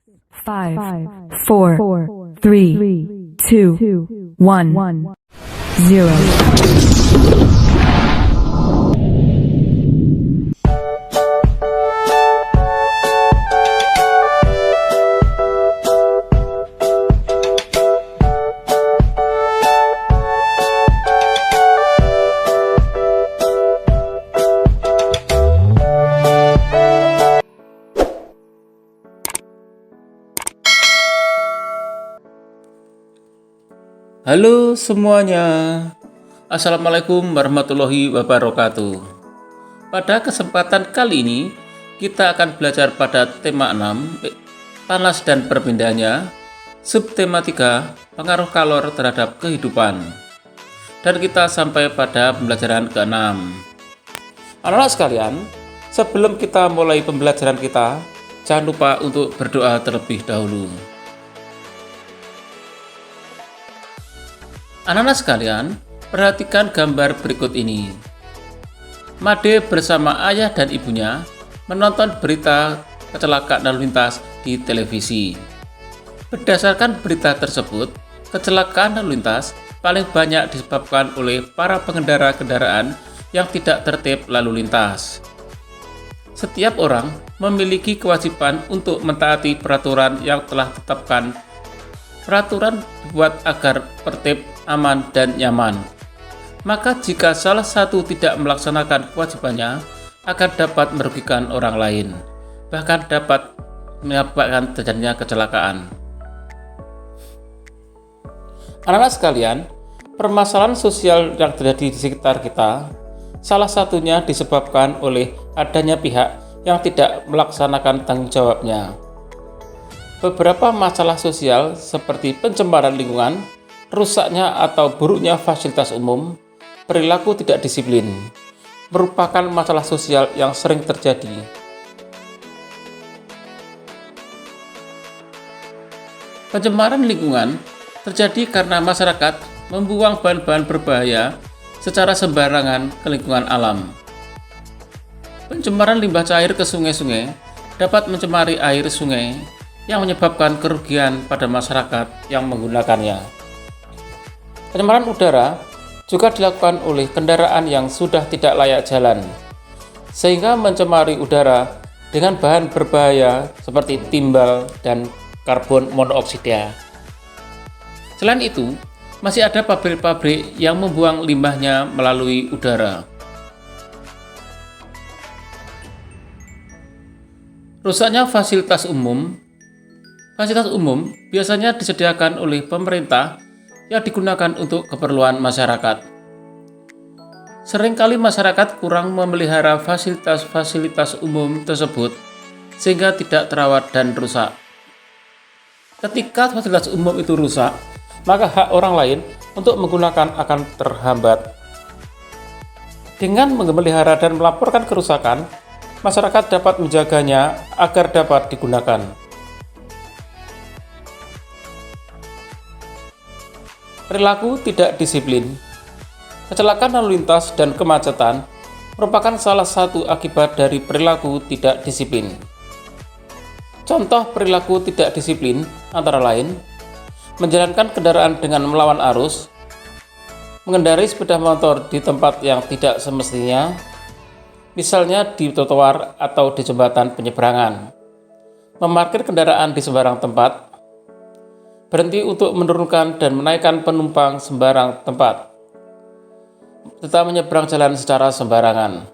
5, 4, 3, 2, 1, 0. Halo semuanya, Assalamualaikum warahmatullahi wabarakatuh. Pada kesempatan kali ini, kita akan belajar pada tema 6, panas dan perpindahannya, subtema 3, pengaruh kalor terhadap kehidupan. Dan kita sampai pada pembelajaran ke-6. Anak-anak sekalian, sebelum kita mulai pembelajaran kita, jangan lupa untuk berdoa terlebih dahulu. Anak-anak sekalian, perhatikan gambar berikut ini. Made bersama ayah dan ibunya menonton berita kecelakaan lalu lintas di televisi. Berdasarkan berita tersebut, kecelakaan lalu lintas paling banyak disebabkan oleh para pengendara kendaraan yang tidak tertib lalu lintas. Setiap orang memiliki kewajiban untuk mentaati peraturan yang telah ditetapkan. Peraturan dibuat agar tertib, aman, dan nyaman. Maka jika salah satu tidak melaksanakan kewajibannya, akan dapat merugikan orang lain, bahkan dapat menyebabkan terjadinya kecelakaan. Anak-anak sekalian, permasalahan sosial yang terjadi di sekitar kita, salah satunya disebabkan oleh adanya pihak yang tidak melaksanakan tanggung jawabnya. Beberapa masalah sosial seperti pencemaran lingkungan, rusaknya atau buruknya fasilitas umum, perilaku tidak disiplin, merupakan masalah sosial yang sering terjadi. Pencemaran lingkungan terjadi karena masyarakat membuang bahan-bahan berbahaya secara sembarangan ke lingkungan alam. Pencemaran limbah cair ke sungai-sungai dapat mencemari air sungai yang menyebabkan kerugian pada masyarakat yang menggunakannya. Pencemaran udara juga dilakukan oleh kendaraan yang sudah tidak layak jalan, sehingga mencemari udara dengan bahan berbahaya seperti timbal dan karbon monoksida. Selain itu, masih ada pabrik-pabrik yang membuang limbahnya melalui udara. Rusaknya fasilitas umum. Fasilitas umum biasanya disediakan oleh pemerintah yang digunakan untuk keperluan masyarakat. Seringkali masyarakat kurang memelihara fasilitas-fasilitas umum tersebut sehingga tidak terawat dan rusak. Ketika fasilitas umum itu rusak, maka hak orang lain untuk menggunakan akan terhambat. Dengan memelihara dan melaporkan kerusakan, masyarakat dapat menjaganya agar dapat digunakan. Perilaku tidak disiplin. Kecelakaan lalu lintas dan kemacetan merupakan salah satu akibat dari perilaku tidak disiplin. Contoh perilaku tidak disiplin antara lain menjalankan kendaraan dengan melawan arus, mengendarai sepeda motor di tempat yang tidak semestinya, misalnya di trotoar atau di jembatan penyeberangan, memarkir kendaraan di sembarang tempat, berhenti untuk menurunkan dan menaikkan penumpang sembarang tempat, serta menyeberang jalan secara sembarangan.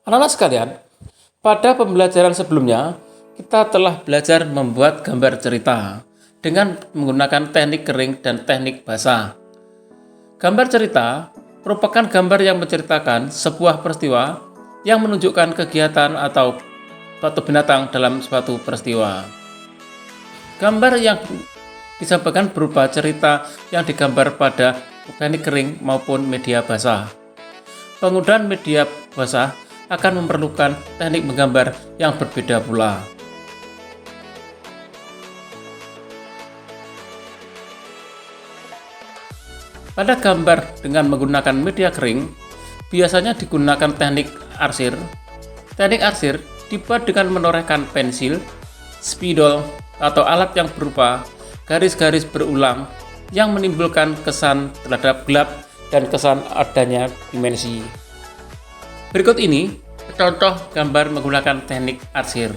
Anak-anak sekalian, pada pembelajaran sebelumnya, kita telah belajar membuat gambar cerita dengan menggunakan teknik kering dan teknik basah. Gambar cerita merupakan gambar yang menceritakan sebuah peristiwa yang menunjukkan kegiatan atau suatu binatang dalam suatu peristiwa. Gambar yang disampaikan berupa cerita yang digambar pada teknik kering maupun media basah. Penggunaan media basah akan memerlukan teknik menggambar yang berbeda pula. Pada gambar dengan menggunakan media kering, biasanya digunakan teknik arsir, Teknik arsir dibuat dengan menorehkan pensil, spidol, atau alat yang berupa garis-garis berulang yang menimbulkan kesan terhadap gelap dan kesan adanya dimensi. Berikut ini contoh gambar menggunakan teknik arsir.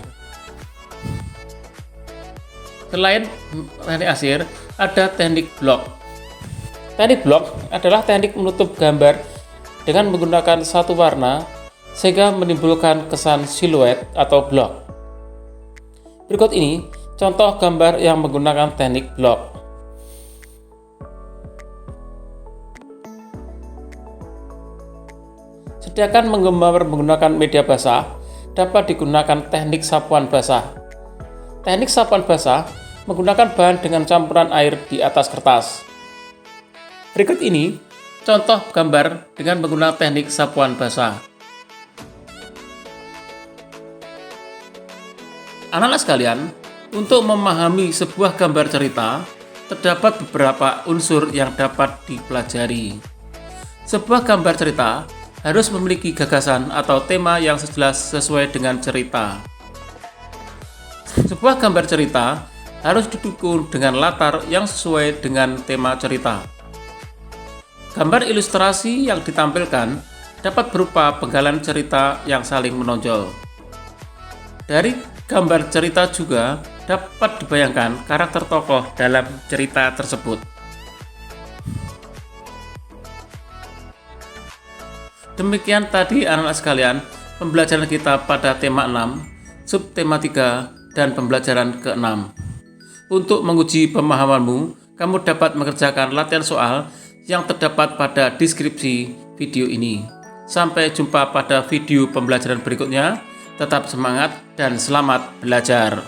Selain teknik arsir, ada teknik blok. Teknik blok adalah teknik menutup gambar dengan menggunakan satu warna sehingga menimbulkan kesan siluet atau blok. Berikut ini contoh gambar yang menggunakan teknik blok. Sedangkan menggambar menggunakan media basah dapat digunakan teknik sapuan basah. Teknik sapuan basah menggunakan bahan dengan campuran air di atas kertas. Berikut ini contoh gambar dengan menggunakan teknik sapuan basah. Anak-anak sekalian, untuk memahami sebuah gambar cerita, terdapat beberapa unsur yang dapat dipelajari. Sebuah gambar cerita harus memiliki gagasan atau tema yang jelas sesuai dengan cerita. Sebuah gambar cerita harus didukung dengan latar yang sesuai dengan tema cerita. Gambar ilustrasi yang ditampilkan dapat berupa penggalan cerita yang saling menonjol. Dari gambar cerita juga dapat dibayangkan karakter tokoh dalam cerita tersebut. Demikian tadi anak-anak sekalian pembelajaran kita pada tema 6, subtema 3, dan pembelajaran ke-6. Untuk menguji pemahamanmu, kamu dapat mengerjakan latihan soal yang terdapat pada deskripsi video ini. Sampai jumpa pada video pembelajaran berikutnya. Tetap semangat dan selamat belajar.